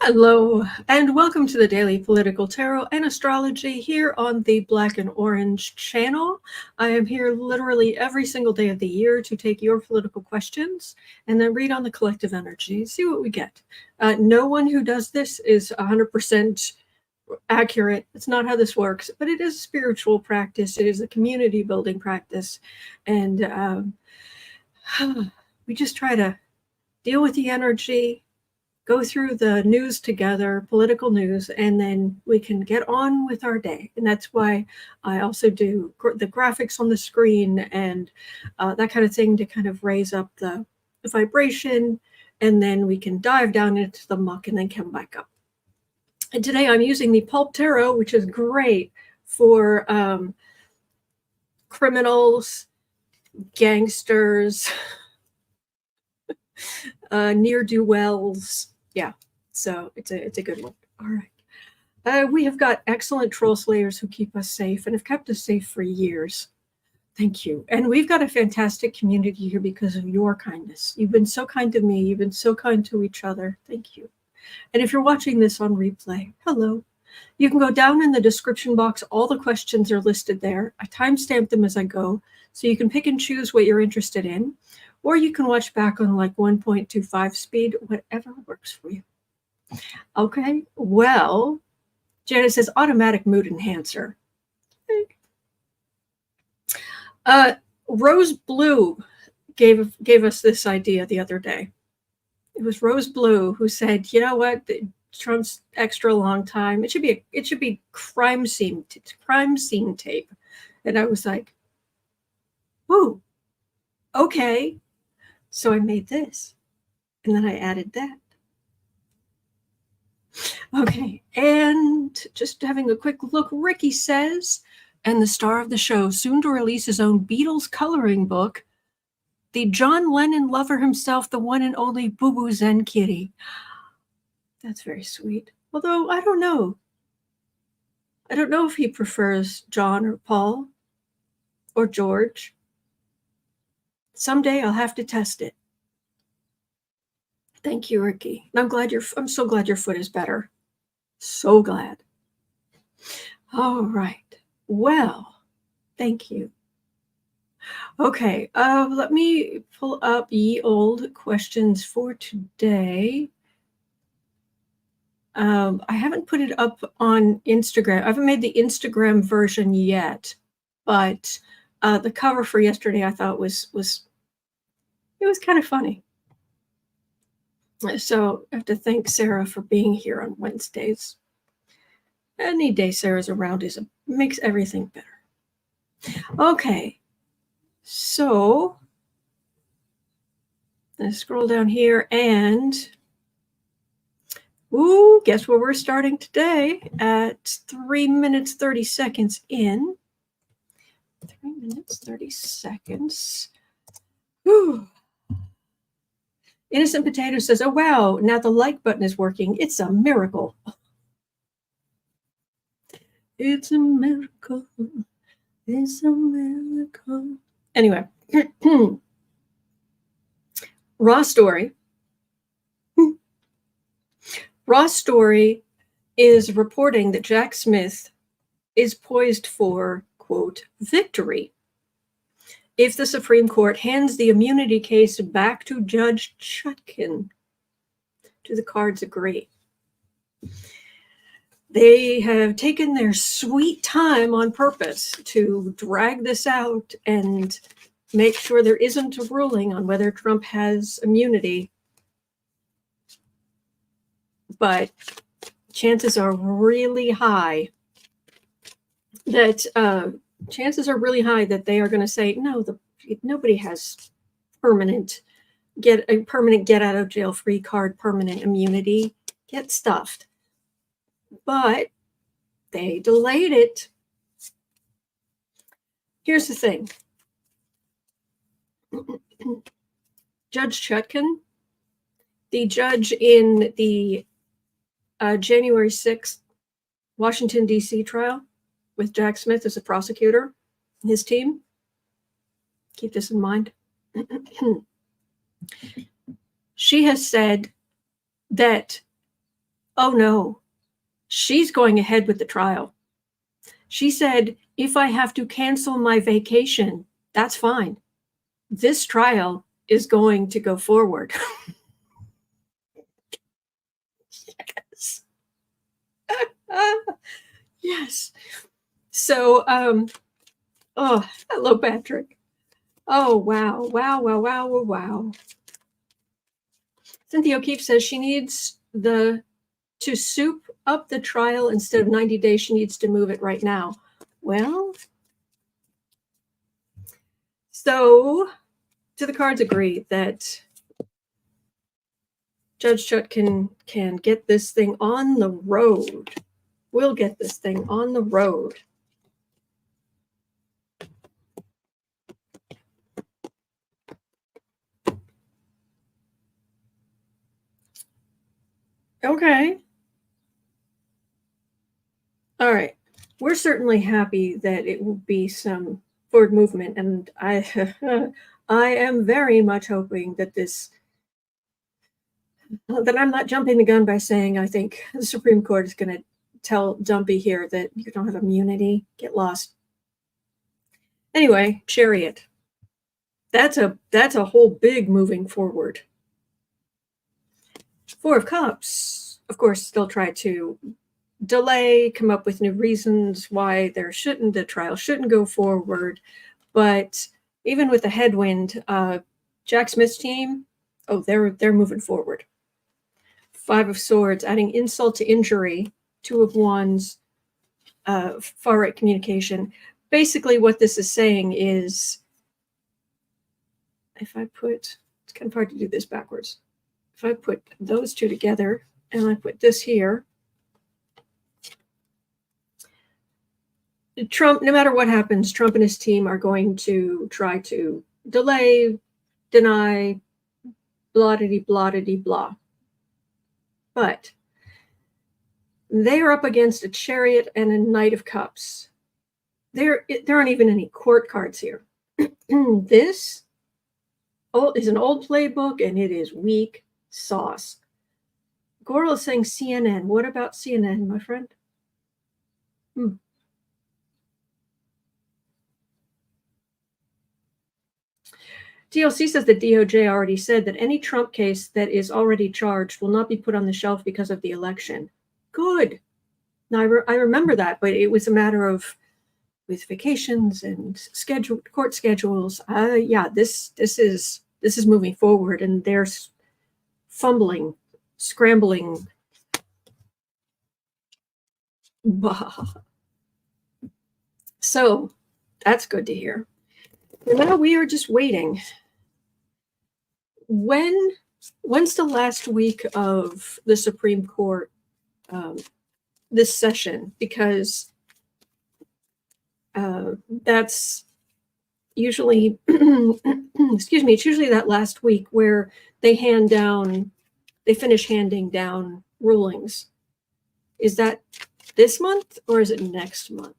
Hello, and welcome to the Daily Political Tarot and Astrology here on the Black and Orange channel. I am here literally every single day of the year to take your political questions and then read on the collective energy, see what we get. No one who does this is 100% accurate. It's not how this works, but it is a spiritual practice. It is a community building practice. And we just try to deal with the energy, go through the news together, political news, and then we can get on with our day. And that's why I also do the graphics on the screen and that kind of thing to kind of raise up the vibration, and then we can dive down into the muck and then come back up. And today I'm using the Pulp Tarot, which is great for criminals, gangsters, ne'er-do-wells. Yeah, so it's a good one. All right. We have got excellent troll slayers who keep us safe and have kept us safe for years. Thank you. And we've got a fantastic community here because of your kindness. You've been so kind to me. You've been so kind to each other. Thank you. And if you're watching this on replay, hello. You can go down in the description box. All the questions are listed there. I timestamp them as I go, so you can pick and choose what you're interested in. Or you can watch back on like 1.25 speed, whatever works for you. Okay, well, Janet says automatic mood enhancer. Rose Blue gave us this idea the other day. It was Rose Blue who said, you know what, Trump's extra long time. It should be crime scene tape. And I was like, whoa, okay. So I made this, and then I added that. Okay, and just having a quick look, Ricky says, and the star of the show, soon to release his own Beatles coloring book, the John Lennon lover himself, the one and only Boo Boo Zen Kitty. That's very sweet. Although, I don't know. I don't know if he prefers John or Paul or George. Someday I'll have to test it. Thank you, Ricky. And I'm so glad your foot is better. So glad. All right. Well, thank you. Okay, let me pull up ye old questions for today. I haven't put it up on Instagram. I haven't made the Instagram version yet, but the cover for yesterday I thought was kind of funny. So I have to thank Sarah for being here on Wednesdays. Any day Sarah's around makes everything better. Okay, so let's scroll down here and guess where we're starting today at 3 minutes 30 seconds in. 3 minutes 30 seconds. Whew. Innocent Potato says, oh, wow, now the like button is working. It's a miracle. It's a miracle. It's a miracle. Anyway, RawStory. RawStory is reporting that Jack Smith is poised for, quote, victory if the Supreme Court hands the immunity case back to Judge Chutkan. Do the cards agree? They have taken their sweet time on purpose to drag this out and make sure there isn't a ruling on whether Trump has immunity. But chances are really high that they are going to say, no, nobody has permanent get out of jail free card, permanent immunity. Get stuffed. But they delayed it. Here's the thing. Judge Chutkan, the judge in the January 6th Washington, D.C. trial with Jack Smith as a prosecutor, his team, keep this in mind. She has said that Oh no, she's going ahead with the trial. She said, if I have to cancel my vacation, that's fine. This trial is going to go forward. Yes. Yes. So, oh, hello, Patrick. Oh, wow. Wow, wow, wow, wow, wow. Cynthia O'Keefe says she needs to soup up the trial instead of 90 days. She needs to move it right now. Well, so do the cards agree that Judge Chutkan can get this thing on the road? We'll get this thing on the road. Okay. All right. We're certainly happy that it will be some forward movement, and I I am very much hoping that that I'm not jumping the gun by saying I think the Supreme Court is going to tell Dumpy here that you don't have immunity, get lost. Anyway, Chariot. That's a whole big moving forward. Four of Cups, of course, still try to delay, come up with new reasons why the trial shouldn't go forward. But even with the headwind, Jack Smith's team, oh, they're moving forward. Five of Swords, adding insult to injury. Two of Wands, far right communication. Basically, what this is saying is, it's kind of hard to do this backwards. If I put those two together and I put this here, Trump, no matter what happens, Trump and his team are going to try to delay, deny, blah. But they are up against a Chariot and a Knight of Cups. There aren't even any court cards here. This is an old playbook, and it is weak sauce. Goral is saying CNN. What about CNN, my friend? DLC says that DOJ already said that any Trump case that is already charged will not be put on the shelf because of the election. Good. Now, I remember that, but it was a matter of with vacations and court schedules. Yeah, this is moving forward, and there's fumbling, scrambling. So that's good to hear. And now we are just waiting. When's the last week of the Supreme Court this session? Because that's usually excuse me, it's usually that last week where they finish handing down rulings. Is that this month or is it next month?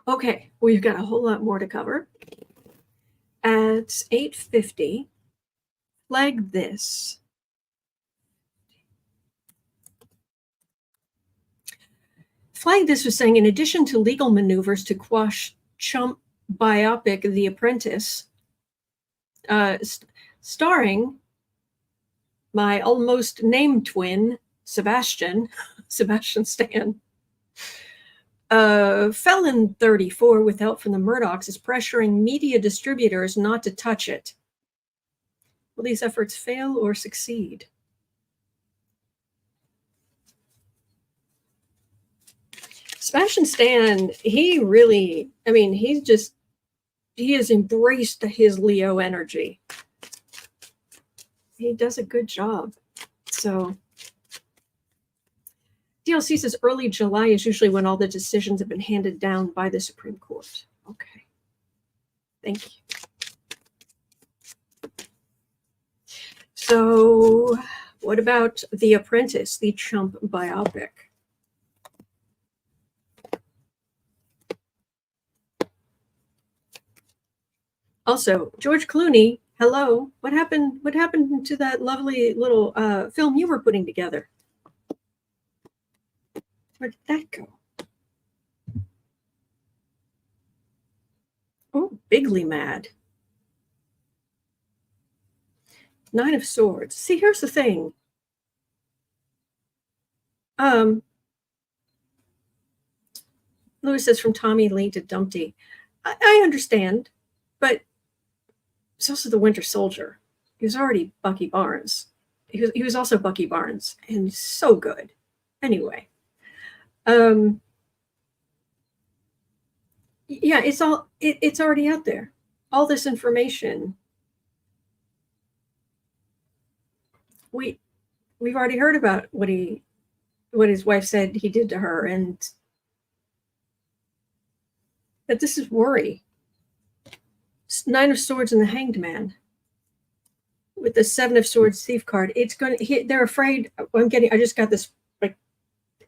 Okay, we've got a whole lot more to cover. At 8:50, flag this. Flag this was saying, in addition to legal maneuvers to quash Chump biopic The Apprentice, starring my almost named twin, Sebastian Stan. Felon 34 with help from the Murdochs is pressuring media distributors not to touch it. Will these efforts fail or succeed? Sebastian Stan, he has embraced his Leo energy. He does a good job. So DLC says early July is usually when all the decisions have been handed down by the Supreme Court. Okay. Thank you. So what about The Apprentice, the Chump biopic? Also, George Clooney, hello. What happened to that lovely little film you were putting together? Where did that go? Oh, bigly mad. Nine of Swords. See, here's the thing. Lewis says from Tommy Lee to Dumpty. I understand, but it's also the Winter Soldier. He was already Bucky Barnes. He was also Bucky Barnes, and so good. Anyway, yeah, it's already out there. All this information. We've already heard about what his wife said he did to her, and that this is worry. Nine of Swords and the Hanged Man with the Seven of Swords thief card. It's going to, they're afraid. I just got this like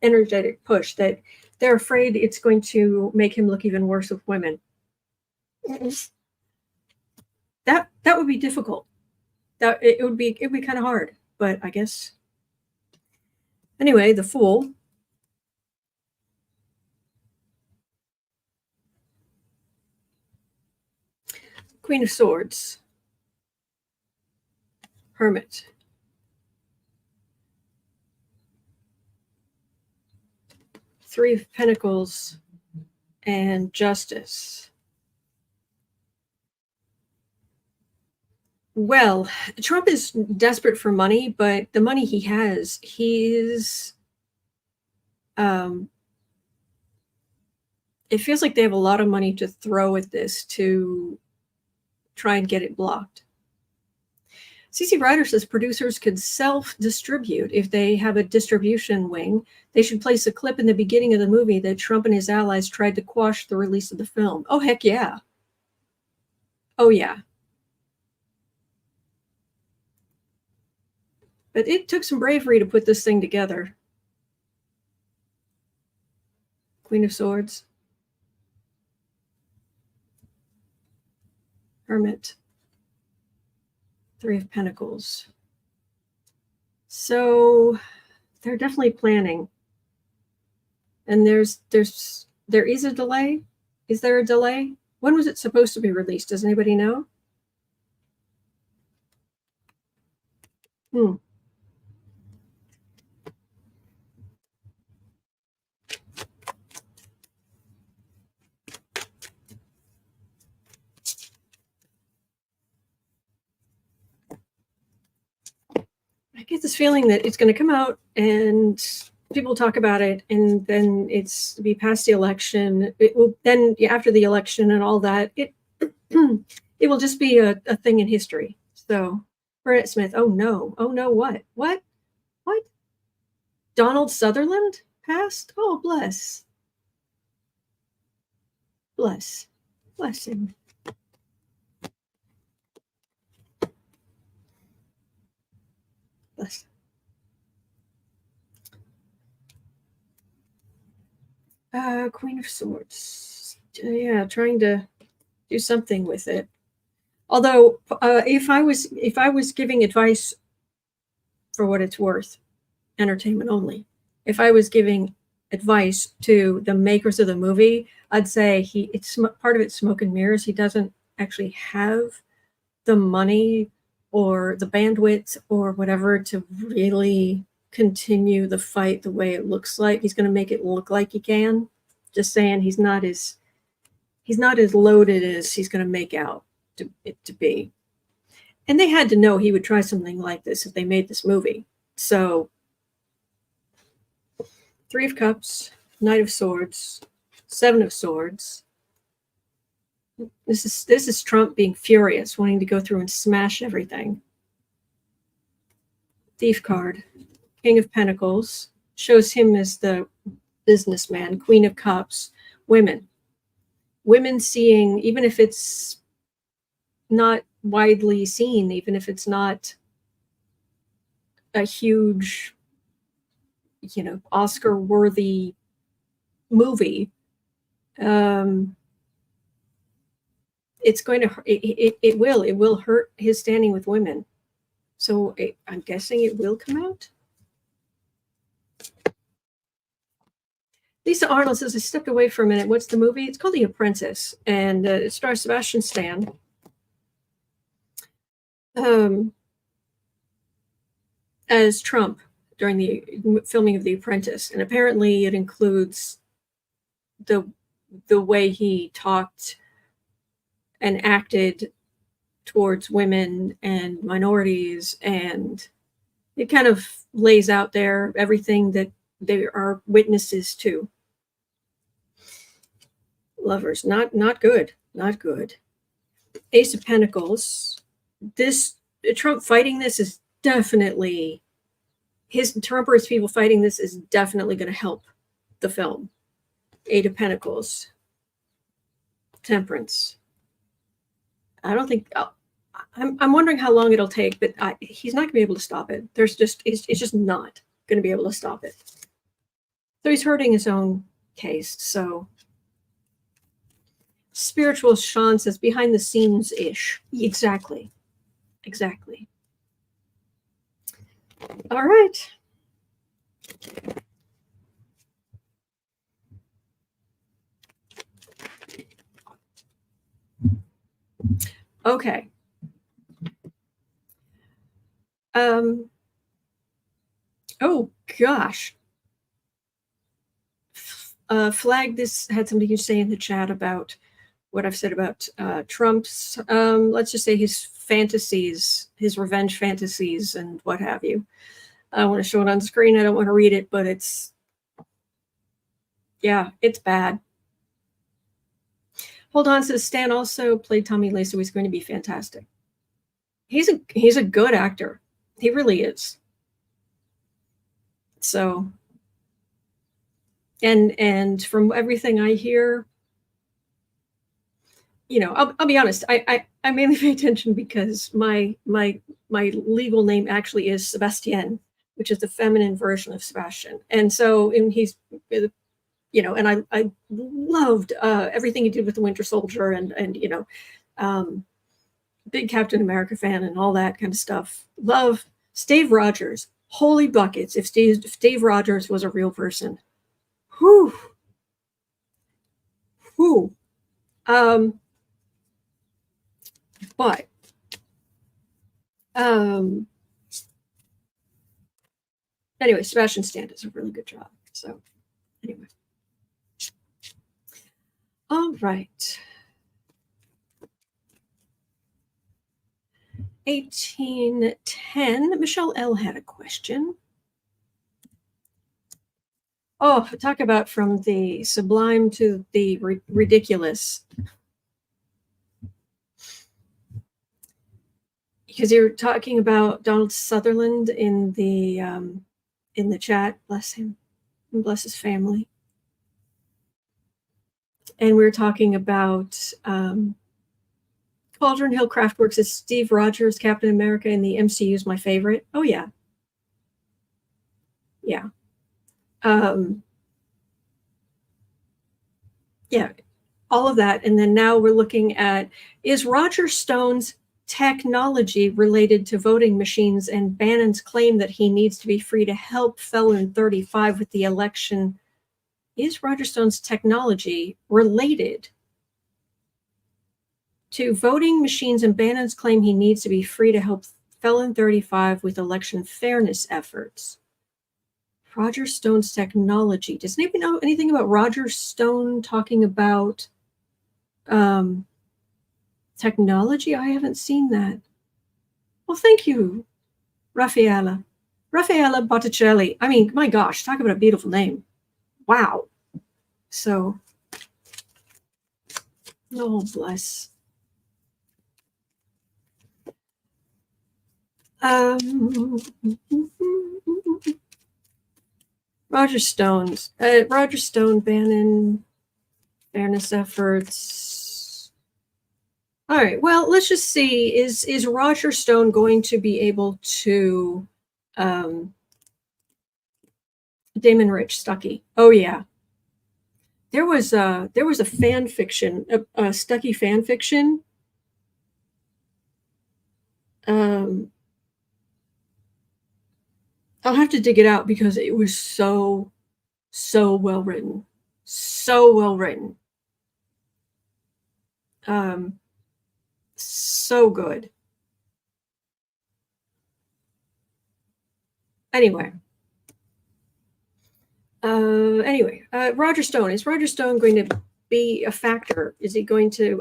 energetic push that they're afraid it's going to make him look even worse with women. That would be difficult. That it would be kind of hard, but I guess. Anyway, the Fool. Queen of Swords. Hermit. Three of Pentacles and Justice. Well, Trump is desperate for money, but the money he has, it feels like they have a lot of money to throw at this to try and get it blocked. CC Ryder says producers could self-distribute if they have a distribution wing. They should place a clip in the beginning of the movie that Trump and his allies tried to quash the release of the film. Oh, heck yeah. Oh, yeah. But it took some bravery to put this thing together. Queen of Swords. Hermit. Three of Pentacles. So they're definitely planning. And there is a delay. Is there a delay? When was it supposed to be released? Does anybody know? I get this feeling that it's going to come out and people talk about it, and then it's be past the election. It will then, after the election and all that, it will just be a thing in history. So, Burnett Smith, oh no, what? Donald Sutherland passed? Oh, bless him. Bless. Queen of Swords. Yeah, trying to do something with it. Although, if I was giving advice, for what it's worth, entertainment only, if I was giving advice to the makers of the movie, I'd say it's part of it's smoke and mirrors. He doesn't actually have the money or the bandwidth or whatever to really continue the fight the way it looks like. He's going to make it look like he can. Just saying, he's not as loaded as he's going to make out to be. And they had to know he would try something like this if they made this movie. So, Three of Cups, Knight of Swords, Seven of Swords. This is Trump being furious, wanting to go through and smash everything. Thief card, King of Pentacles, shows him as the businessman. Queen of Cups, women seeing, even if it's not widely seen, even if it's not a huge, Oscar-worthy movie, it's going to it will hurt his standing with women. So I'm guessing it will come out. Lisa Arnold says, I stepped away for a minute. What's the movie? It's called The Apprentice, and it stars Sebastian Stan. As Trump during the filming of The Apprentice. And apparently it includes the way he talked and acted towards women and minorities, and it kind of lays out there everything that they are witnesses to. Lovers, not good, not good. Ace of Pentacles. This Trump fighting this is definitely, his Trump or his people fighting this is definitely going to help the film. Eight of Pentacles. Temperance. I don't think, I'm wondering how long it'll take, but he's not going to be able to stop it. It's just not going to be able to stop it. So he's hurting his own case. So Spiritual Sean says behind the scenes ish. Exactly. Exactly. All right. Okay. Oh gosh. Flag this had something to say in the chat about what I've said about Trump's, let's just say his fantasies, his revenge fantasies and what have you. I don't want to show it on screen. I don't want to read it, but it's, yeah, it's bad. Hold on, says Stan also played Tommy Lee, so he's going to be fantastic. He's a good actor. He really is. So, and from everything I hear, you know, I'll be honest. I mainly pay attention because my legal name actually is Sebastian, which is the feminine version of Sebastian, and so he's, you know, and I loved everything he did with the Winter Soldier, and you know, big Captain America fan and all that kind of stuff. Love Steve Rogers. Holy buckets! If Steve Rogers was a real person, whew, whew. But anyway, Sebastian Stan does a really good job. So anyway, all right. 1810. Michelle L had a question. Oh, talk about from the sublime to the ridiculous. Because you're talking about Donald Sutherland in the chat. Bless him and bless his family. And we're talking about Cauldron Hill Craftworks is Steve Rogers, Captain America, and the MCU is my favorite. Oh yeah, yeah, yeah, all of that. And then now we're looking at, is Roger Stone's technology related to voting machines and Bannon's claim that he needs to be free to help Felon 35 with the election? Is Roger Stone's technology related to voting machines and Bannon's claim he needs to be free to help Felon 35 with election fairness efforts? Roger Stone's technology. Does anybody know anything about Roger Stone talking about technology? I haven't seen that. Well, thank you, Raffaella Botticelli. I mean, my gosh, talk about a beautiful name. Wow. So, oh, bless. Roger Stone, Bannon, fairness efforts. All right, well, let's just see. Is Roger Stone going to be able to Damon Rich, Stuckey? Oh yeah. There was a fan fiction, a Stuckey fan fiction I'll have to dig it out because it was so well written. So well written. So good. Anyway. Roger Stone. Is Roger Stone going to be a factor? Is he going to?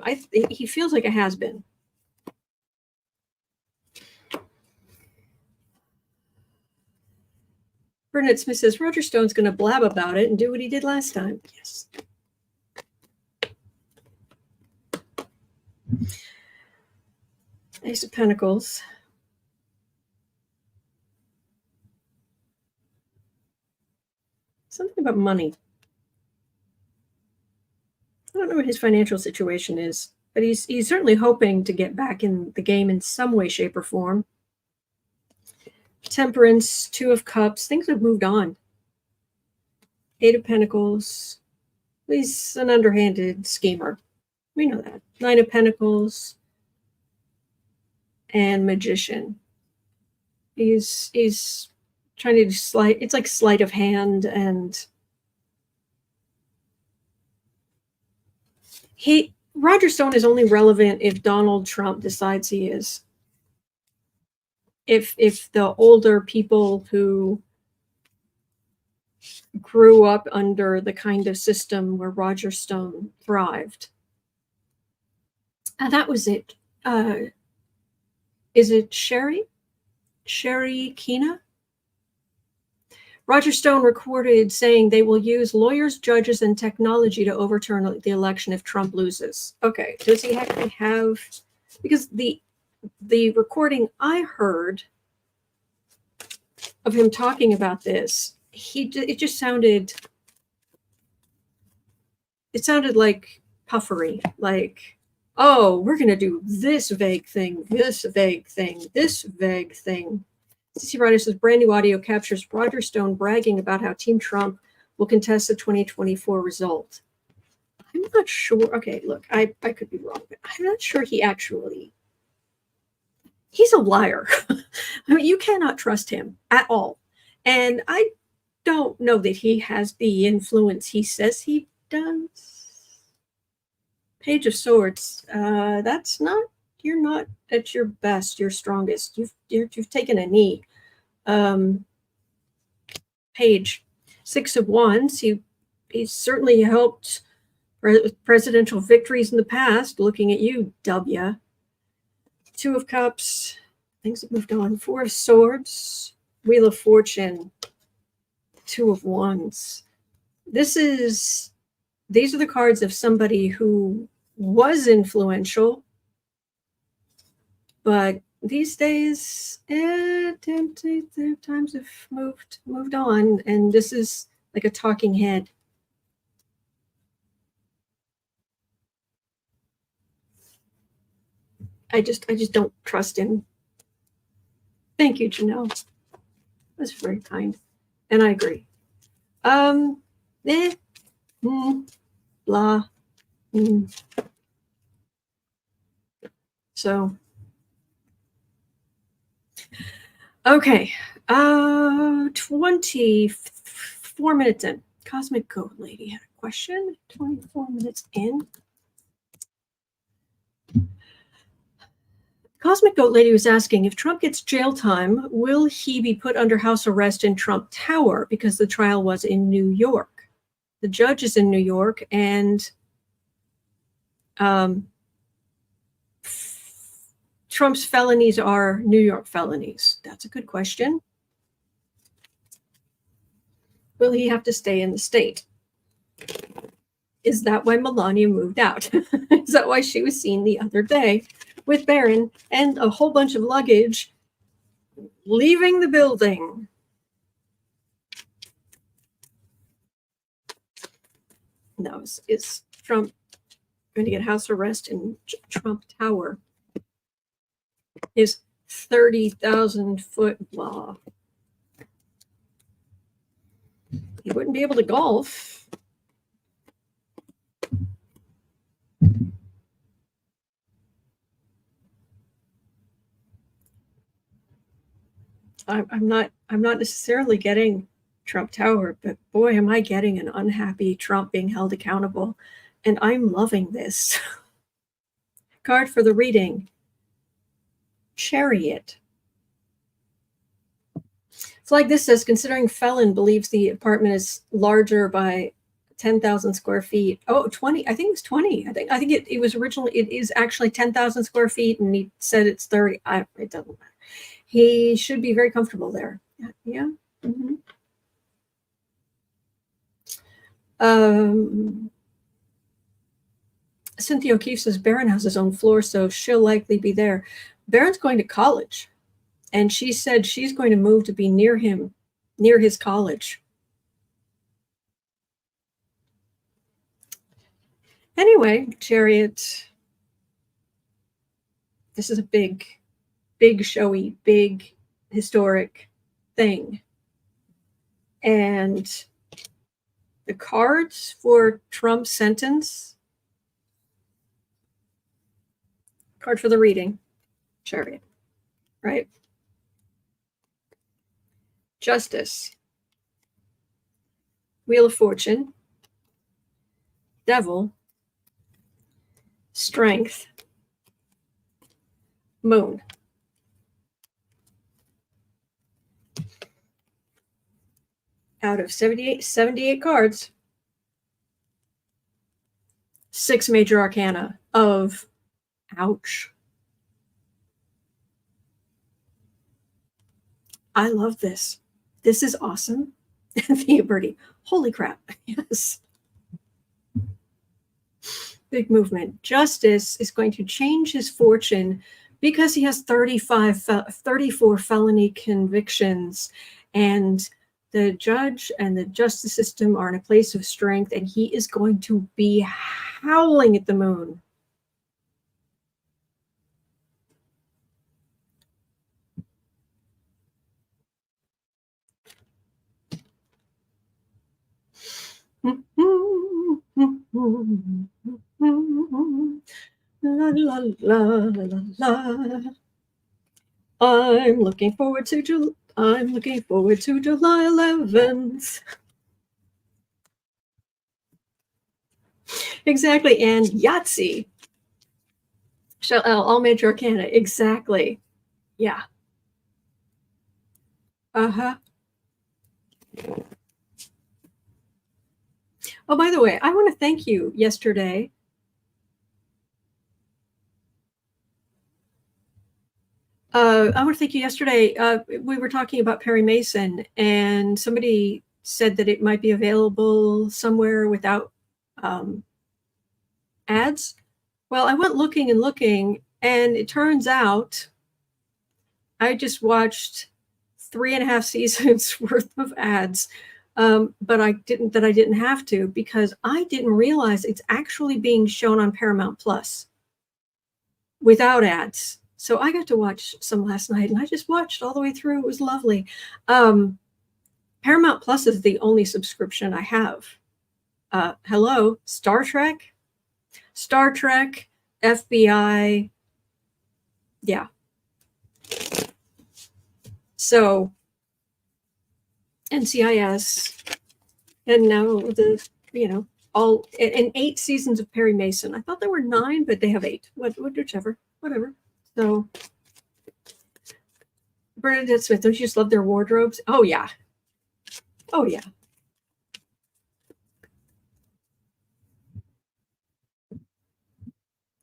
He feels like it has been. Bernard Smith says Roger Stone's going to blab about it and do what he did last time. Yes. Ace of Pentacles. Something about money. I don't know what his financial situation is, but he's certainly hoping to get back in the game in some way, shape, or form. Temperance, Two of Cups. Things have moved on. Eight of Pentacles. He's an underhanded schemer. We know that. Nine of Pentacles. And Magician. He's trying to sleight. It's like sleight of hand, and Roger Stone is only relevant if Donald Trump decides he is. If the older people who grew up under the kind of system where Roger Stone thrived. That was it. Is it Sherry Kina? Roger Stone recorded saying they will use lawyers, judges, and technology to overturn the election if Trump loses. Okay, does he actually have? Because the recording I heard of him talking about this, it just sounded. It sounded like puffery, like, oh, we're going to do this vague thing, this vague thing, this vague thing. CC Ryder says brand new audio captures Roger Stone bragging about how Team Trump will contest the 2024 result. I'm not sure. Okay, look, I could be wrong, but I'm not sure he's a liar. I mean, you cannot trust him at all. And I don't know that he has the influence he says he does. Page of Swords. That's not. You're not at your best. Your strongest. You've taken a knee. Page. Six of Wands. He's certainly helped presidential victories in the past. Looking at you, W. Two of Cups. Things have moved on. Four of Swords. Wheel of Fortune. Two of Wands. These are the cards of somebody who was influential, but these days, times have moved on, and this is like a talking head. I just don't trust him. Thank you, Janelle. That's very kind, and I agree. Blah. So, okay, 24 minutes in. Cosmic Goat Lady had a question. 24 minutes in. Cosmic Goat Lady was asking, if Trump gets jail time, will he be put under house arrest in Trump Tower because the trial was in New York? The judge is in New York, and Trump's felonies are New York felonies. That's a good question. Will he have to stay in the state? Is that why Melania moved out? Is that why she was seen the other day with Bannon and a whole bunch of luggage leaving the building? No, is Trump going to get house arrest in Trump Tower? His 30,000-foot law. He wouldn't be able to golf. I'm not necessarily getting Trump Tower, but boy, am I getting an unhappy Trump being held accountable, and I'm loving this. Card for the reading, Chariot. It's like this says, considering felon believes the apartment is larger by 10,000 square feet. Oh, 20. I think it was 20. I think it was originally, it is actually 10,000 square feet, and he said it's 30. It doesn't matter. He should be very comfortable there. Yeah. Mm-hmm. Cynthia O'Keefe says Barron has his own floor, so she'll likely be there. Barron's going to college, and she said she's going to move to be near him, near his college. Anyway, Chariot. This is a big, showy, big, historic thing. And the cards for Trump's sentence, card for the reading, Chariot, right? Justice, Wheel of Fortune, Devil, Strength, Moon. Out of 78 cards, 6 major arcana of ouch. I love this. This is awesome. Thea Birdie, holy crap. Yes. Big movement. Justice is going to change his fortune because he has 34 felony convictions, and the judge and the justice system are in a place of strength, and he is going to be howling at the moon. La, la, la, la, la. I'm looking forward to July 11th. Exactly, and Yahtzee. All major arcana, exactly. Yeah. Uh-huh. Oh, by the way, I want to thank you yesterday. I want to thank you yesterday. We were talking about Perry Mason, and somebody said that it might be available somewhere without ads. Well, I went looking, and it turns out I just watched 3.5 seasons worth of ads. But I didn't have to, because I didn't realize it's actually being shown on Paramount Plus without ads. So I got to watch some last night, and I just watched all the way through. It was lovely. Paramount Plus is the only subscription I have. Hello, Star Trek, FBI. Yeah. So NCIS, and now all, and 8 seasons of Perry Mason. I thought there were 9, but they have 8. Whichever, whatever. So Bernadette Smith, don't you just love their wardrobes? Oh yeah. Oh yeah.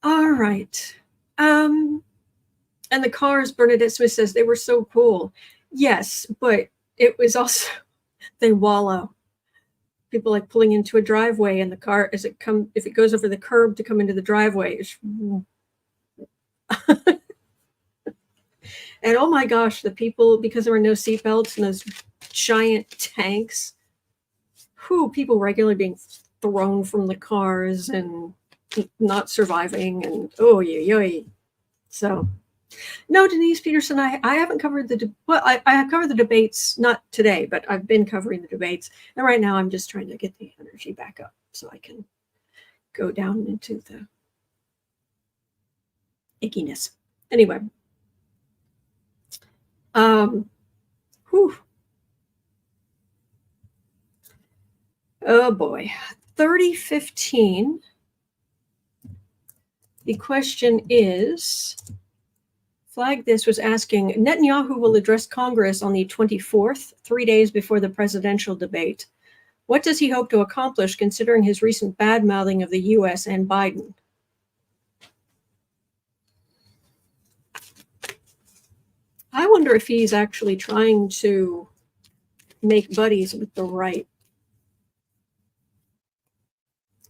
All right. And the cars, Bernadette Smith says, they were so cool. Yes, but it was also, they wallow. People like pulling into a driveway, and the car, if it goes over the curb to come into the driveway, and oh my gosh, the people, because there were no seatbelts and those giant tanks, people regularly being thrown from the cars and not surviving, and oh yeah. So no, Denise Peterson, I haven't covered I have covered the debates, not today, but I've been covering the debates, and right now I'm just trying to get the energy back up so I can go down into the ickiness. Anyway, Whew. Oh boy. 3015. The question is, Flag This was asking, Netanyahu will address Congress on the 24th, 3 days before the presidential debate. What does he hope to accomplish considering his recent bad-mouthing of the U.S. and Biden? I wonder if he's actually trying to make buddies with the right.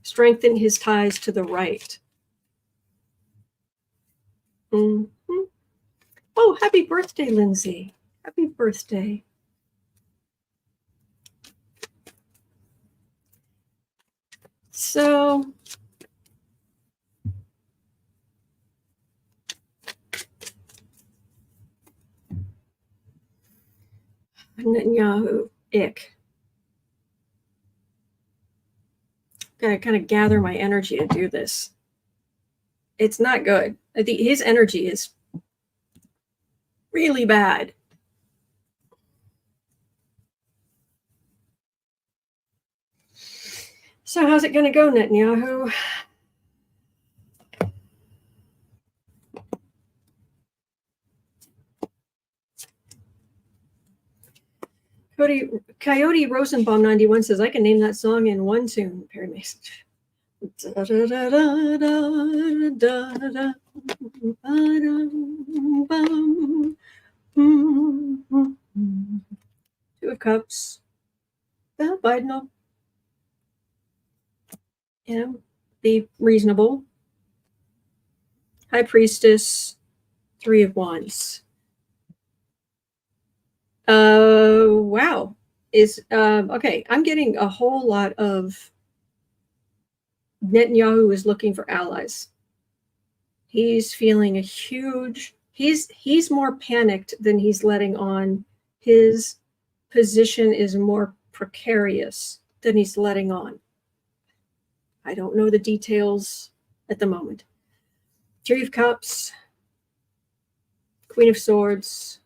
Strengthen his ties to the right. Mm-hmm. Oh, happy birthday, Lindsay. Happy birthday. So, Netanyahu, ick. Gotta kind of gather my energy to do this. It's not good. I think his energy is really bad. So how's it going to go, Netanyahu? Coyote Rosenbaum 91 says, I can name that song in one tune. Perry Mason. Two of Cups. Biden. Be reasonable. High Priestess. Three of Wands. Wow. Okay, I'm getting a whole lot of Netanyahu is looking for allies. He's feeling a huge, he's more panicked than he's letting on. His position is more precarious than he's letting on. I don't know the details at the moment. Three of Cups, Queen of Swords,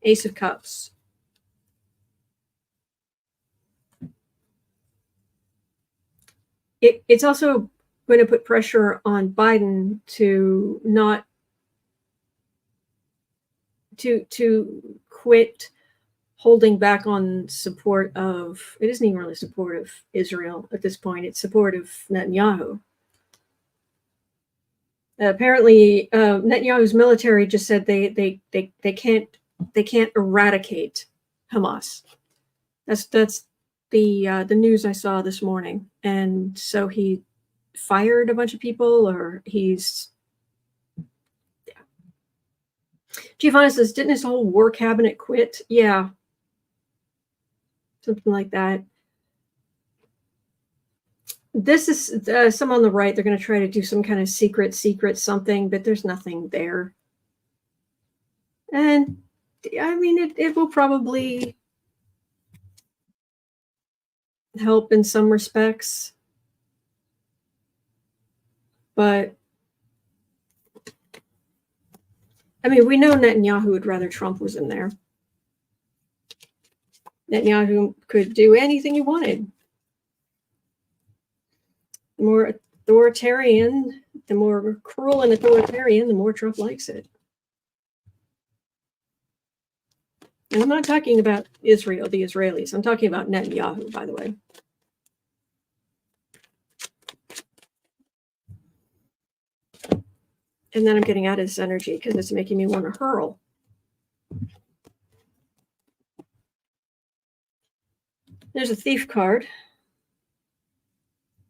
Ace of Cups. It's also going to put pressure on Biden to not to quit holding back on support of, it isn't even really support of Israel at this point, it's support of Netanyahu. Apparently, Netanyahu's military just said they can't eradicate Hamas. That's the news I saw this morning. And so he fired a bunch of people, or he's, yeah. Giovanna says, didn't his whole war cabinet quit? Yeah. Something like that. This is some on the right. They're going to try to do some kind of secret something, but there's nothing there. And I mean, it will probably help in some respects, but I mean, we know Netanyahu would rather Trump was in there. Netanyahu could do anything he wanted. The more authoritarian, the more cruel and authoritarian, the more Trump likes it. And I'm not talking about Israel, the Israelis. I'm talking about Netanyahu, by the way. And then I'm getting out of this energy because it's making me want to hurl. There's a thief card.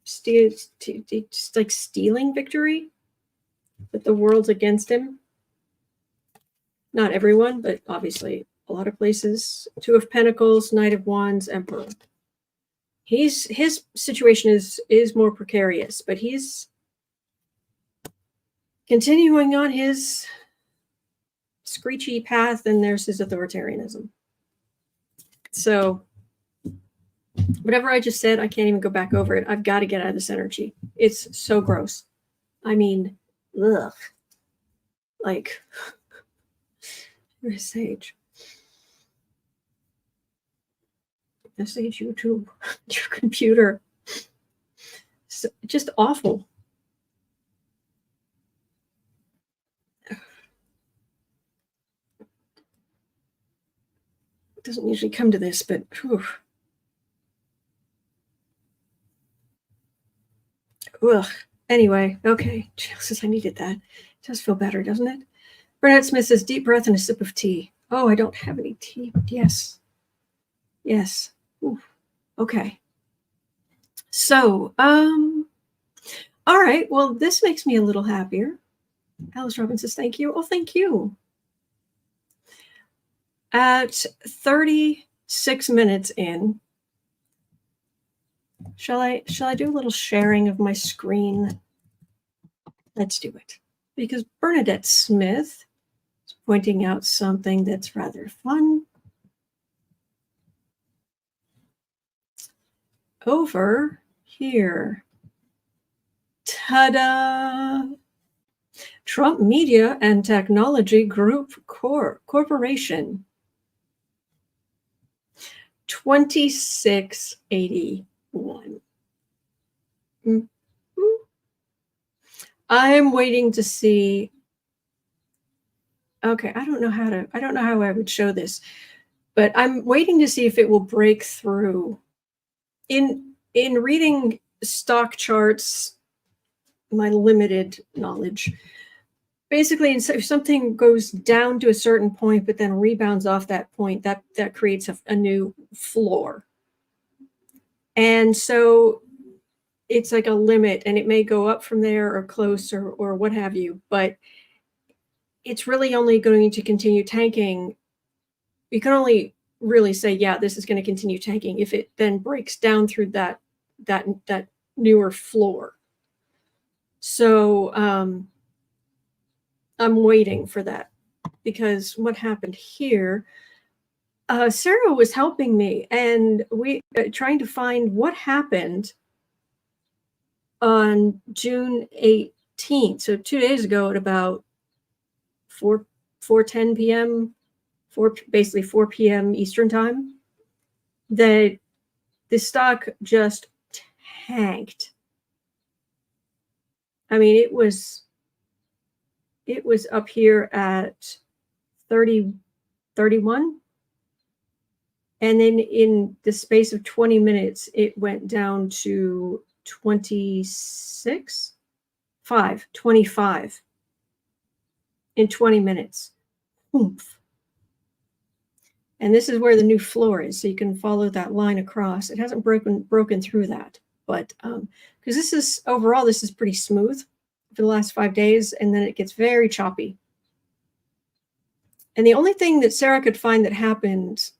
Just like stealing victory, but the world's against him. Not everyone, but obviously a lot of places. Two of Pentacles, Knight of Wands, Emperor. His situation is more precarious, but he's continuing on his screechy path, and there's his authoritarianism. So whatever I just said, I can't even go back over it. I've got to get out of this energy. It's so gross. I mean, ugh. Like, Sage. The Sage YouTube, your computer. So, just awful. It doesn't usually come to this, but whew. Ugh. Anyway, okay. Jesus, I needed that. It does feel better, doesn't it? Burnett Smith says, deep breath and a sip of tea. Oh, I don't have any tea, but yes. Yes. Ooh. Okay. So, all right. Well, this makes me a little happier. Alice Robin says, thank you. Oh, thank you. At 36 minutes in, shall I do a little sharing of my screen? Let's do it. Because Bernadette Smith is pointing out something that's rather fun. Over here. Ta-da! Trump Media and Technology Group Corporation. 2681. I'm waiting to see. Okay, I don't know how I would show this, but I'm waiting to see if it will break through. In reading stock charts, my limited knowledge, basically, if something goes down to a certain point, but then rebounds off that point, that creates a new floor. And so it's like a limit, and it may go up from there or close or what have you, but it's really only going to continue tanking. You can only really say, yeah, this is going to continue tanking if it then breaks down through that newer floor. So I'm waiting for that, because what happened here, Sarah was helping me, and we trying to find what happened on June 18th. So 2 days ago at about 4:10 p.m., basically 4 p.m. Eastern time, that the stock just tanked. I mean, it was up here at 30, 31. And then in the space of 20 minutes, it went down to 25 in 20 minutes. Oomph. And this is where the new floor is. So you can follow that line across. It hasn't broken through that, but because this is pretty smooth for the last 5 days, and then it gets very choppy. And the only thing that Sarah could find that happened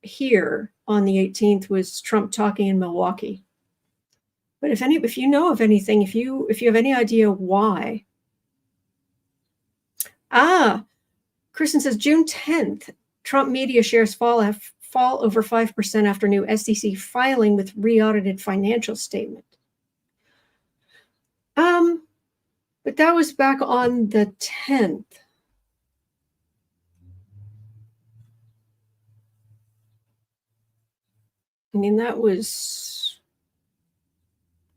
here on the 18th was Trump talking in Milwaukee. But if you know of anything, if you have any idea why. Kristen says June 10th, Trump media shares fall over 5% after new SEC filing with re-audited financial statement. But that was back on the 10th. I mean,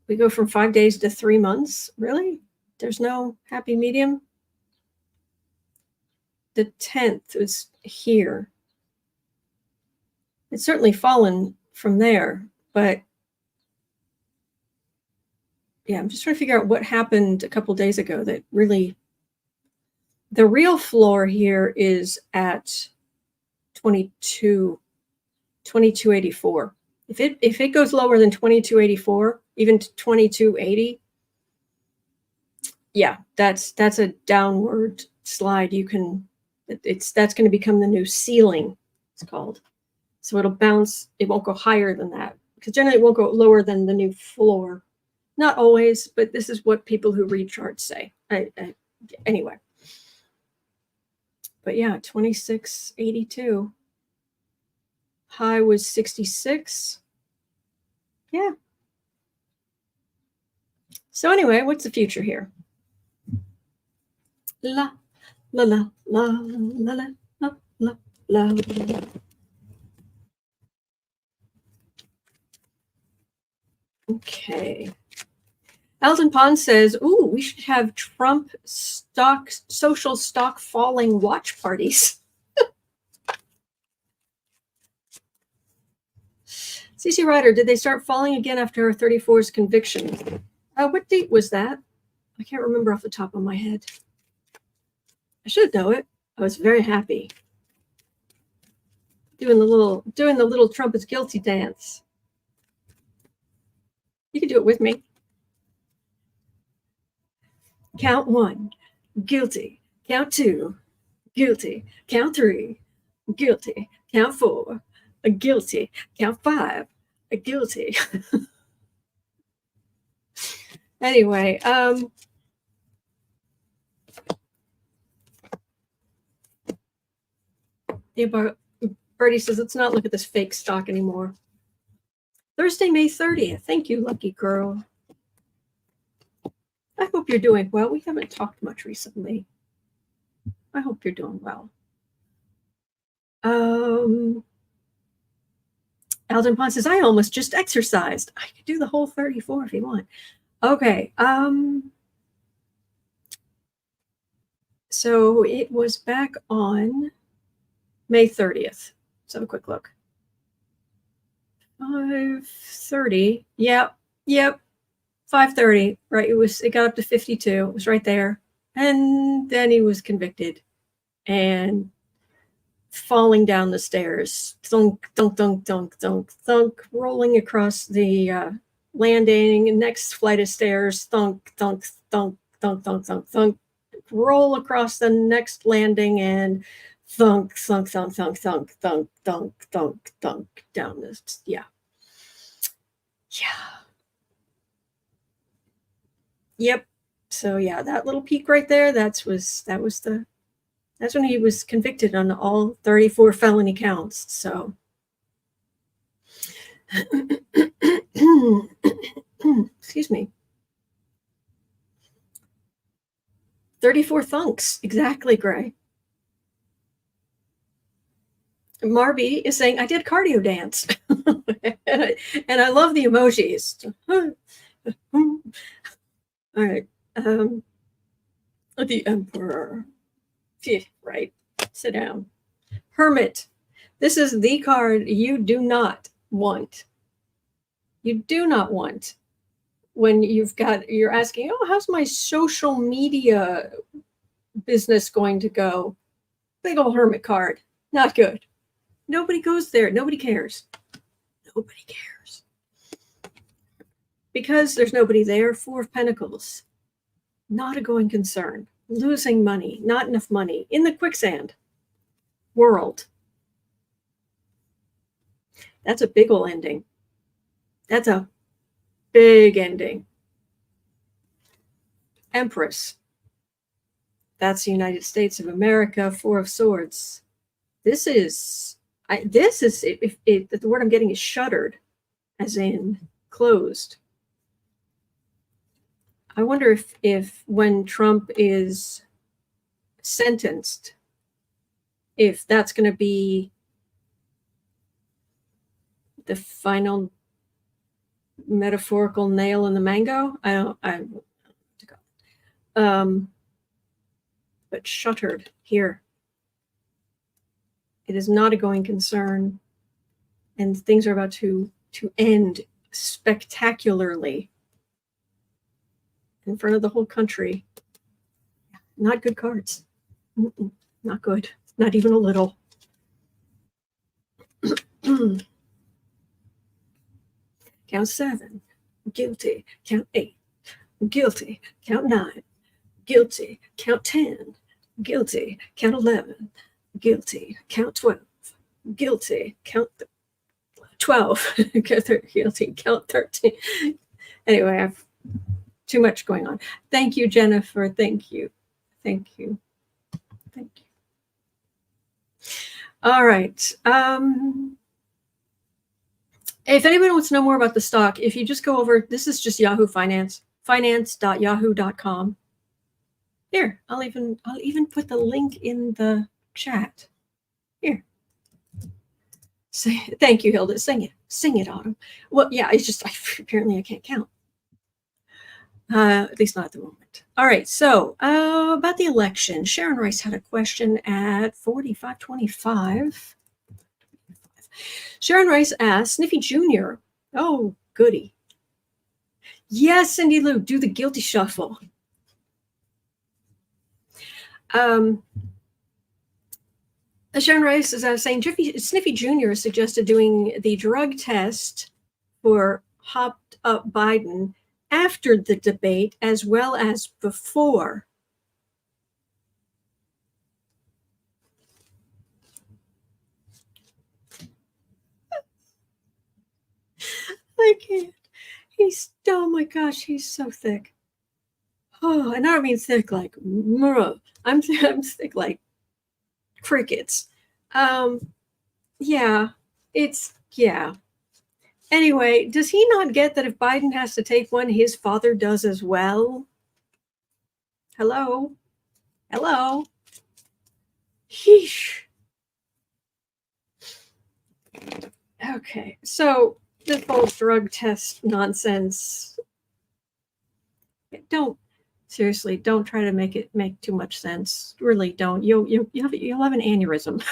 we go from 5 days to 3 months. Really? There's no happy medium? The 10th was here. It's certainly fallen from there, but yeah, I'm just trying to figure out what happened a couple days ago that really, the real floor here is at 2284. If it goes lower than 2284, even to 2280, yeah, that's a downward slide. That's going to become the new ceiling, it's called. So it'll bounce. It won't go higher than that, because generally it won't go lower than the new floor. Not always, but this is what people who read charts say. Anyway. But yeah, 2682. High was 66. Yeah. So anyway, what's the future here? La, la, la, la, la, la. La, la, la. Okay. Alton Pond says, ooh, we should have Trump social stock falling watch parties. CC Ryder, did they start falling again after 34's conviction? What date was that? I can't remember off the top of my head. I should know it. I was very happy. Doing the little Trump is guilty dance. You can do it with me. Count 1, guilty. Count 2, guilty. Count 3, guilty. Count 4, guilty. Count 5, guilty. Anyway, Birdie says, let's not look at this fake stock anymore. Thursday, May 30th. Thank you, lucky girl. I hope you're doing well. We haven't talked much recently. I hope you're doing well. Alden Pond says, I almost just exercised. I could do the whole 34 if you want. Okay. So it was back on May 30th. Let's have a quick look. 5:30. Yep. 5:30. Right. It got up to 52. It was right there. And then he was convicted and falling down the stairs. Thunk, thunk, thunk, thunk, thunk, thunk, rolling across the landing. Next flight of stairs. Thunk, thunk, thunk, thunk, thunk, thunk, thunk. Roll across the next landing and thunk, thunk, thunk, thunk, thunk, thunk, thunk, thunk, thunk down this. Yeah. Yep. So yeah, that little peak right there, that's when he was convicted on all 34 felony counts. So excuse me. 34 thunks. Exactly, Gray. Marby is saying, I did cardio dance. and I love the emojis. All right. The Emperor. Right. Sit down. Hermit. This is the card you do not want. You do not want when you're asking, oh, how's my social media business going to go? Big old hermit card. Not good. Nobody goes there. Nobody cares. Nobody cares. Because there's nobody there, 4 of Pentacles. Not a going concern. Losing money. Not enough money. In the quicksand. World. That's a big ol' ending. That's a big ending. Empress. That's the United States of America. 4 of Swords. This is the word I'm getting is shuttered, as in closed. I wonder if when Trump is sentenced, if that's going to be the final metaphorical nail in the mango. But shuttered here. It is not a going concern, and things are about to end spectacularly in front of the whole country. Not good cards. Not good. Not even a little. Count 7. Guilty. Count 8. Guilty. Count 9. Guilty. Count 10. Guilty. Count 11. Guilty. Count 12. Guilty. Count 12. Guilty. Count 13. Anyway, I have too much going on. Thank you, Jennifer. Thank you. All right. If anybody wants to know more about the stock, if you just go over, this is just Yahoo Finance, finance.yahoo.com. Here, I'll even put the link in the chat. Thank you, Hilda. Sing it, Autumn. Well, yeah, it's just apparently I can't count. At least not at the moment. All right, so about the election, Sharon Rice had a question at 45:25. Sharon Rice asked Sniffy Jr. Oh, goody. Yes, Cindy Lou, do the guilty shuffle. Sharon Rice is saying Sniffy Jr. suggested doing the drug test for hopped up Biden after the debate as well as before. I can't. Oh my gosh, he's so thick. Oh, and I don't mean thick like I'm thick like crickets. Yeah. Anyway, does he not get that if Biden has to take one, his father does as well? Hello? Sheesh. Okay, so this whole drug test nonsense. Don't try to make too much sense. Really don't. You'll have an aneurysm.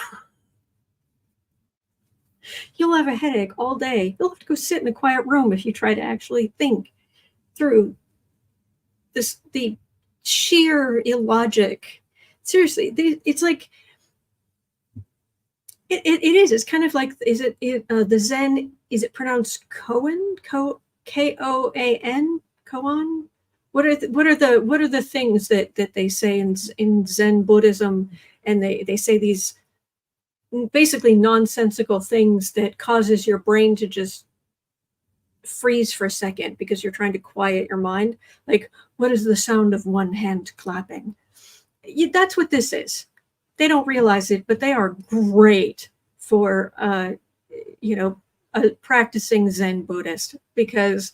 You'll have a headache all day. You'll have to go sit in a quiet room if you try to actually think through the sheer illogic. Seriously, it's like it is. It's kind of like, is it the Zen? Is it pronounced Koan? Koan? Koan? What are the things that they say in Zen Buddhism? And they say these basically nonsensical things that causes your brain to just freeze for a second because you're trying to quiet your mind. Like, what is the sound of one hand clapping? That's what this is. They don't realize it, but they are great for a practicing Zen Buddhist, because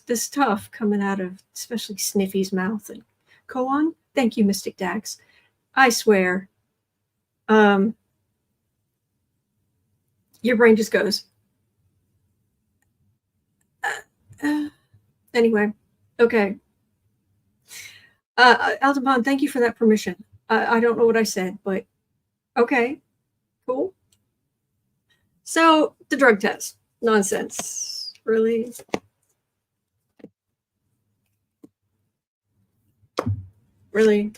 the stuff coming out of especially Sniffy's mouth and koan. Thank you, Mystic Dax. I swear, your brain just goes. Anyway, okay. Altamon, thank you for that permission. I don't know what I said, but okay, cool. So the drug test, nonsense, really. Really?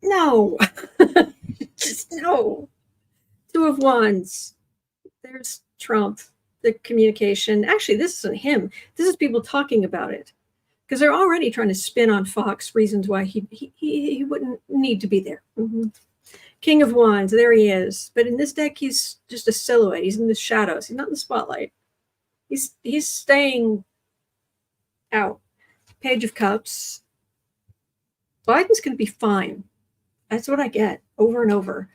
No. Just no. Two of Wands. There's Trump, the communication. Actually, this isn't him. This is people talking about it, because they're already trying to spin on Fox reasons why he wouldn't need to be there. Mm-hmm. King of Wands, there he is. But in this deck, he's just a silhouette. He's in the shadows. He's not in the spotlight. He's staying out. Page of Cups. Biden's going to be fine. That's what I get over and over.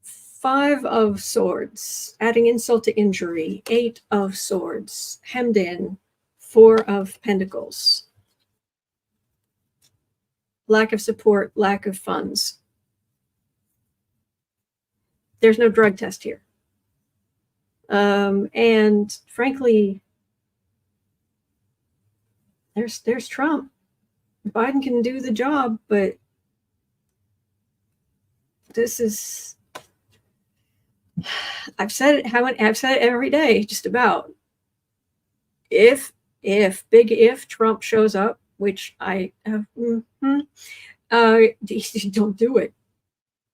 5 of Swords, adding insult to injury. 8 of Swords, hemmed in. 4 of Pentacles. Lack of support, lack of funds. There's no drug test here. And frankly, there's Trump. Biden can do the job, but this is, I've said it every day, just about. If Trump shows up, which I don't do it.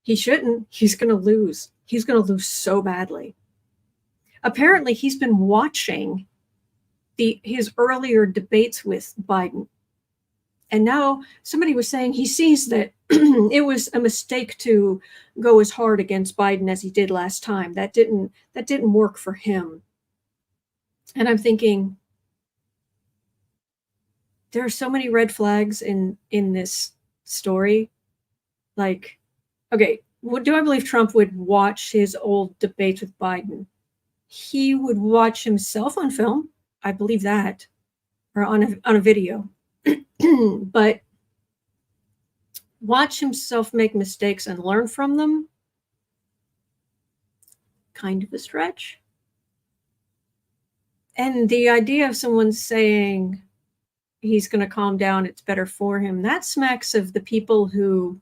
He shouldn't. He's going to lose. He's going to lose so badly. Apparently, he's been watching his earlier debates with Biden. And now somebody was saying he sees that it was a mistake to go as hard against Biden as he did last time. That didn't work for him. And I'm thinking, there are so many red flags in this story. Like, okay, do I believe Trump would watch his old debates with Biden? He would watch himself on film. I believe that, or on a video. But watch himself make mistakes and learn from them. Kind of a stretch. And the idea of someone saying he's going to calm down, it's better for him, that smacks of the people who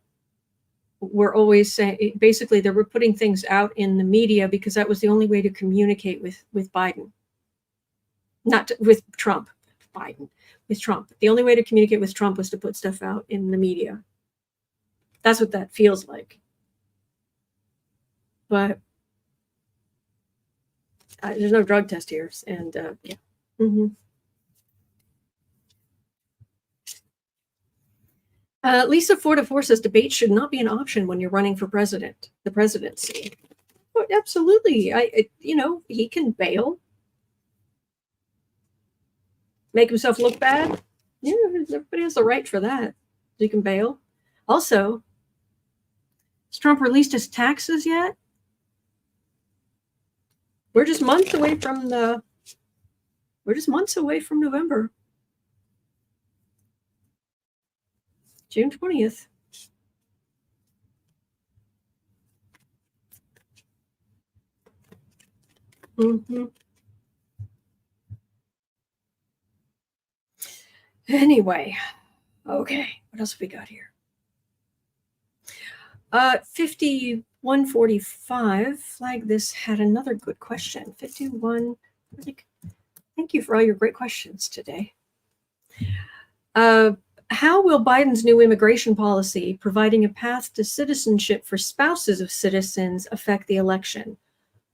were always saying, basically, they were putting things out in the media because that was the only way to communicate with Biden. With Trump. Biden. With Trump. The only way to communicate with Trump was to put stuff out in the media. That's what that feels like. But there's no drug test here. And yeah. Lisa Fortifor says debate should not be an option when you're running for the presidency. Oh, absolutely. He can bail. Make himself look bad. Yeah, everybody has the right for that. He can bail. Also, has Trump released his taxes yet? We're just months away from November. June 20th. Anyway, okay, what else have we got here? 5145, Flag This had another good question. 51, thank you for all your great questions today. How will Biden's new immigration policy, providing a path to citizenship for spouses of citizens, affect the election?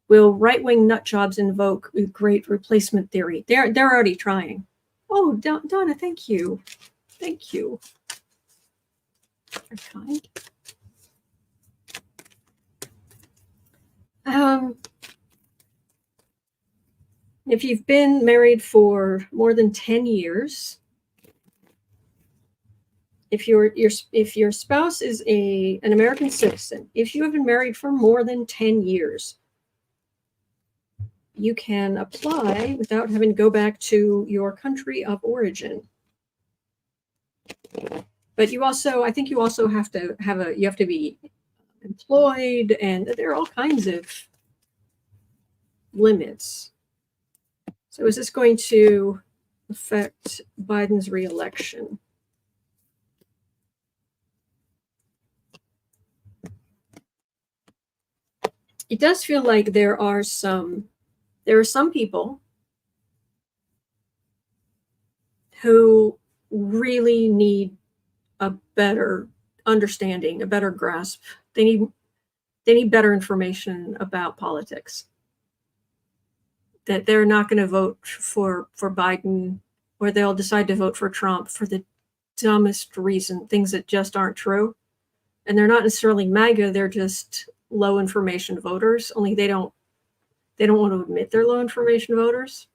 Will right-wing nutjobs invoke great replacement theory? They're already trying. Oh, Donna, thank you. Thank you. You're kind. If you've been married for more than 10 years, if your spouse is an American citizen, if you have been married for more than 10 years, you can apply without having to go back to your country of origin. But I think you also have to be employed, and there are all kinds of limits. So is this going to affect Biden's reelection? It does feel like there are some people who really need a better understanding, a better grasp. They need better information about politics. That they're not going to vote for Biden, or they'll decide to vote for Trump for the dumbest reason, things that just aren't true. And they're not necessarily MAGA, they're just low information voters, only they don't want to admit they're low information voters.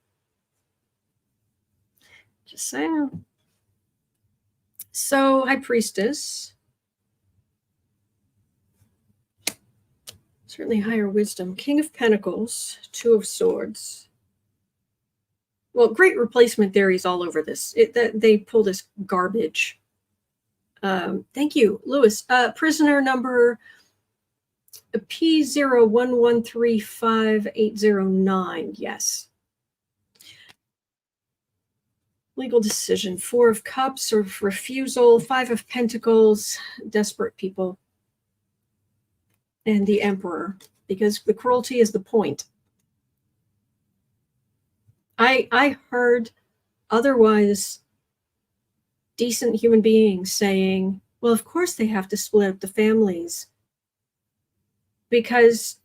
Just saying. So, High Priestess. Certainly higher wisdom. King of Pentacles, Two of Swords. Well, great replacement theories all over this. They pull this garbage. Thank you, Lewis. Prisoner number P01135809. Yes. Legal decision. Four of Cups or refusal. Five of Pentacles. Desperate people. And the Emperor, because the cruelty is the point. I heard otherwise decent human beings saying, well, of course they have to split up the families because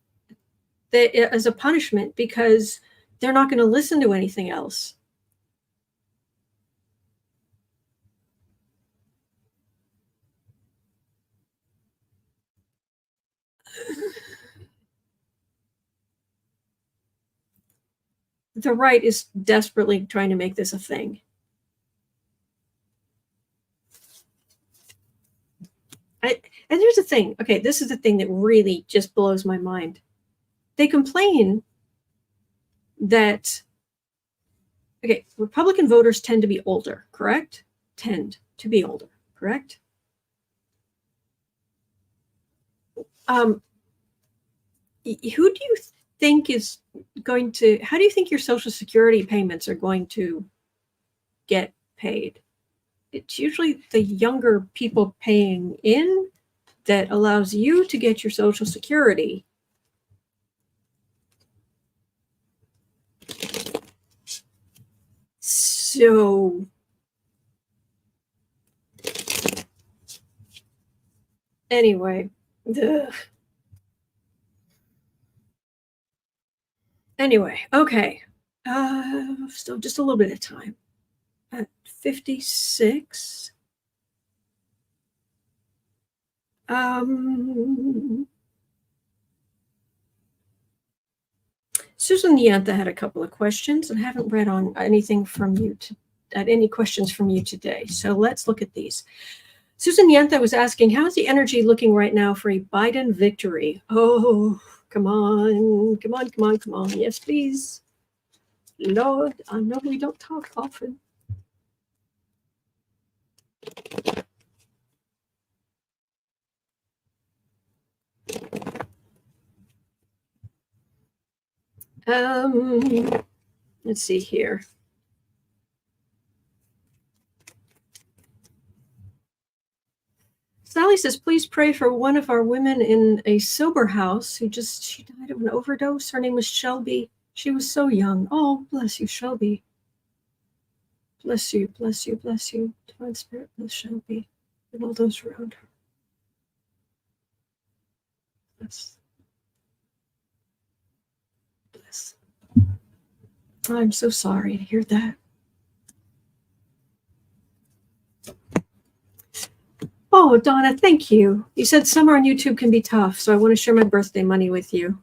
as a punishment, because they're not going to listen to anything else. The right is desperately trying to make this a thing. And here's the thing. Okay, this is the thing that really just blows my mind. They complain that, okay, Republican voters tend to be older, correct? Tend to be older, correct? Who do you think is going to, how do you think your Social Security payments are going to get paid? It's usually the younger people paying in that allows you to get your Social Security. So anyway, okay. Still just a little bit of time. At 56. Susan Yanta had a couple of questions and haven't read on anything from you any questions from you today. So let's look at these. Susan Yanta was asking, how is the energy looking right now for a Biden victory? Oh, come on. Yes, please. Lord, I know we don't talk often. Let's see here. Sally says, please pray for one of our women in a sober house she died of an overdose. Her name was Shelby. She was so young. Oh, bless you, Shelby. Bless you. Divine Spirit, bless Shelby and all those around her. Bless. I'm so sorry to hear that. Oh, Donna, thank you. You said summer on YouTube can be tough, so I want to share my birthday money with you.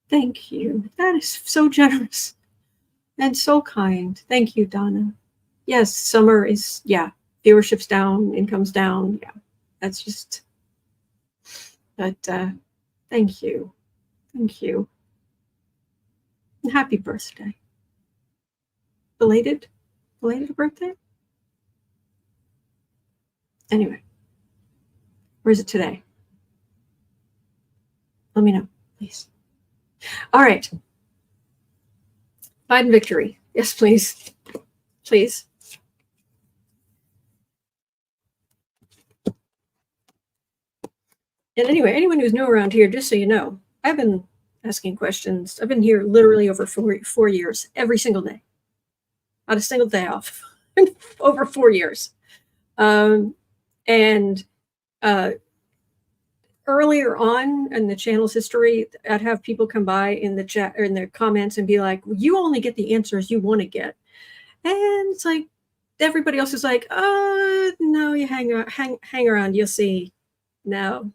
Thank you. That is so generous and so kind. Thank you, Donna. Yes, summer is, viewership's down, income's down. Yeah, that's just, but thank you. And happy birthday. Belated birthday? Anyway, where is it today? Let me know, please. All right. Biden victory. Yes, please. Please. And anyway, anyone who's new around here, just so you know, I've been asking questions. I've been here literally over 4 years, every single day. Not a single day off. Over 4 years. Earlier on in the channel's history, I'd have people come by in the chat or in the comments and be like, well, you only get the answers you want to get. And it's like, everybody else is like, oh, no, you hang around, you'll see. No.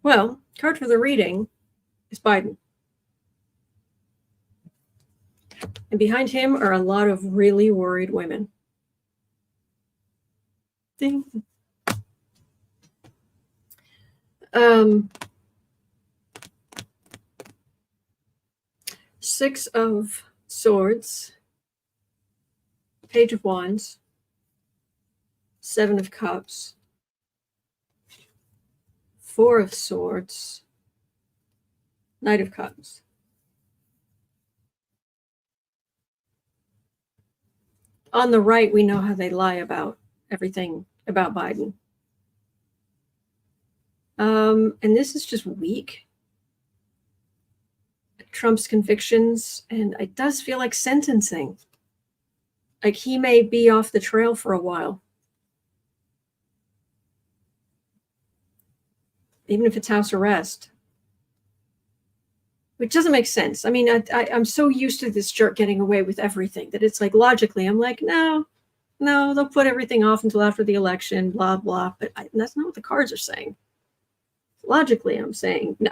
Well, card for the reading is Biden. And behind him are a lot of really worried women. Ding. 6 of Swords, Page of Wands, 7 of Cups, 4 of Swords, Knight of Cups. On the right, we know how they lie about everything about Biden. And this is just weak. Trump's convictions, and it does feel like sentencing. Like he may be off the trail for a while. Even if it's house arrest. Which doesn't make sense. I mean, I'm so used to this jerk getting away with everything that it's like logically, I'm like, no, they'll put everything off until after the election, blah, blah. But that's not what the cards are saying. Logically, I'm saying no.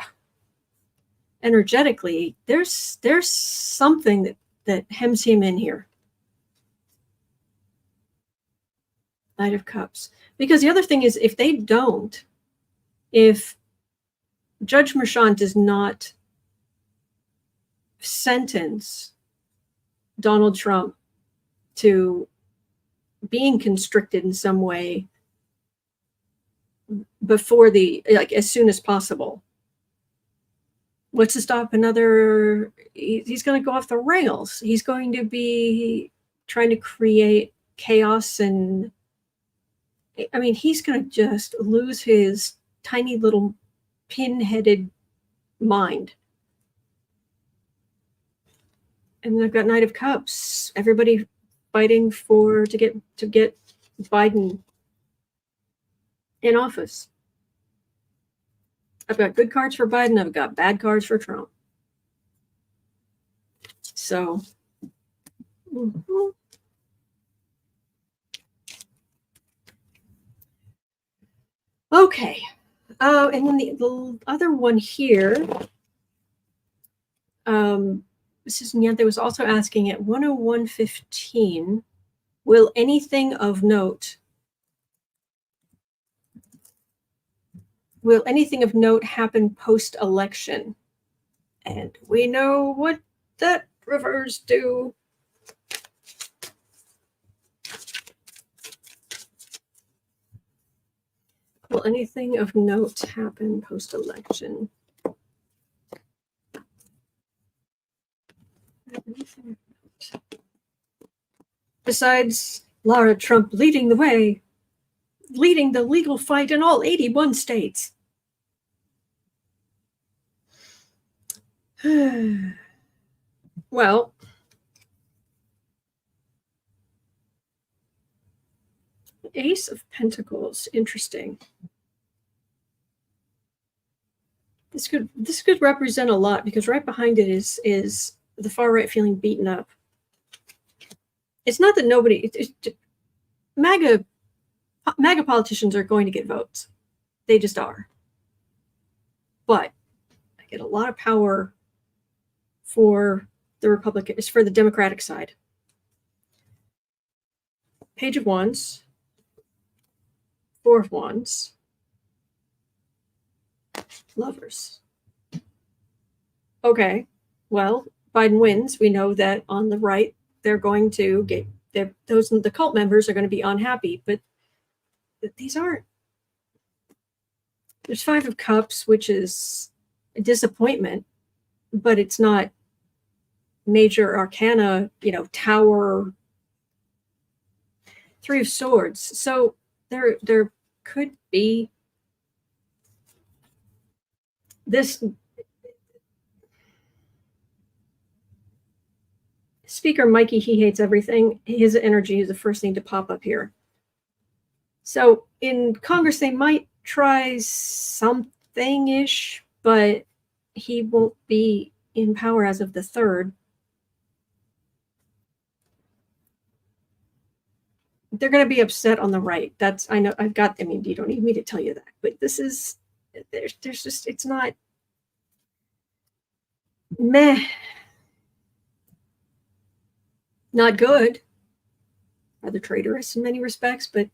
Energetically, there's something that hems him in here. Knight of Cups. Because the other thing is, if Judge Merchan does not sentence Donald Trump to being constricted in some way before as soon as possible. What's to stop another? He's going to go off the rails. He's going to be trying to create chaos, and I mean, he's going to just lose his tiny little pin-headed mind. And then I've got Knight of Cups. Everybody fighting to get Biden in office. I've got good cards for Biden. I've got bad cards for Trump. So, okay. And then the other one here, Mrs. Nyante was also asking at 101:15, will anything of note happen post-election? And we know what that refers to. Will anything of note happen post-election? Besides Lara Trump leading the way, leading the legal fight in all 81 states. Well, Ace of Pentacles, interesting. This could represent a lot, because right behind it is the far right feeling beaten up. It's not that MAGA politicians are going to get votes. They just are. But I get a lot of power for the Democratic side. Page of Wands, Four of Wands, Lovers. Okay, well, Biden wins. We know that on the right, they're going to get the cult members are going to be unhappy, but these aren't. There's Five of Cups, which is a disappointment, but it's not major arcana, Tower. Three of Swords. So there could be this. Speaker Mikey, he hates everything. His energy is the first thing to pop up here. So in Congress, they might try something-ish, but he won't be in power as of the 3rd. They're going to be upset on the right. I know, you don't need me to tell you that, but there's just, it's not meh. Not good. Rather traitorous in many respects, but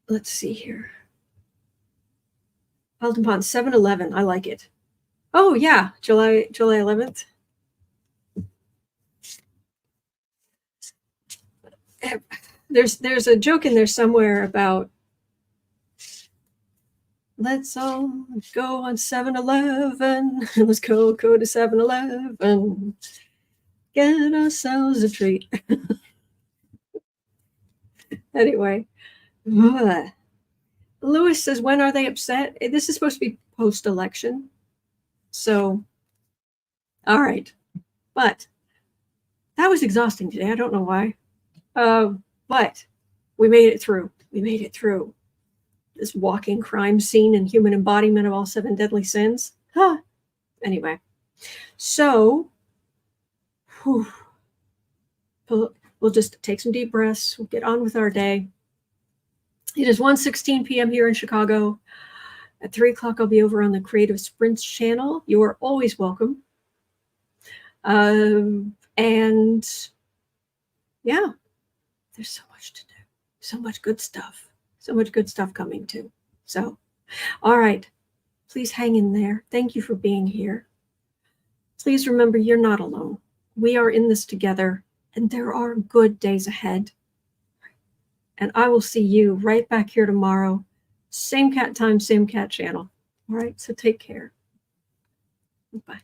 let's see here. Pelton Pond, 7-11. I like it. Oh yeah, July 11th. There's a joke in there somewhere about let's all go on 7-Eleven. Let's go to 7-Eleven. Get ourselves a treat. Anyway. Lewis says, when are they upset? This is supposed to be post-election. So, all right. But that was exhausting today. I don't know why. But we made it through. This walking crime scene and human embodiment of all 7 deadly sins. Anyway. So, we'll just take some deep breaths. We'll get on with our day. It is 1:16 p.m. here in Chicago. At 3 o'clock, I'll be over on the Creative Sprints channel. You are always welcome. And yeah, there's so much to do, so much good stuff coming too. So, all right, please hang in there. Thank you for being here. Please remember, you're not alone. We are in this together, and there are good days ahead. And I will see you right back here tomorrow. Same cat time, same cat channel. All right, so take care. Bye.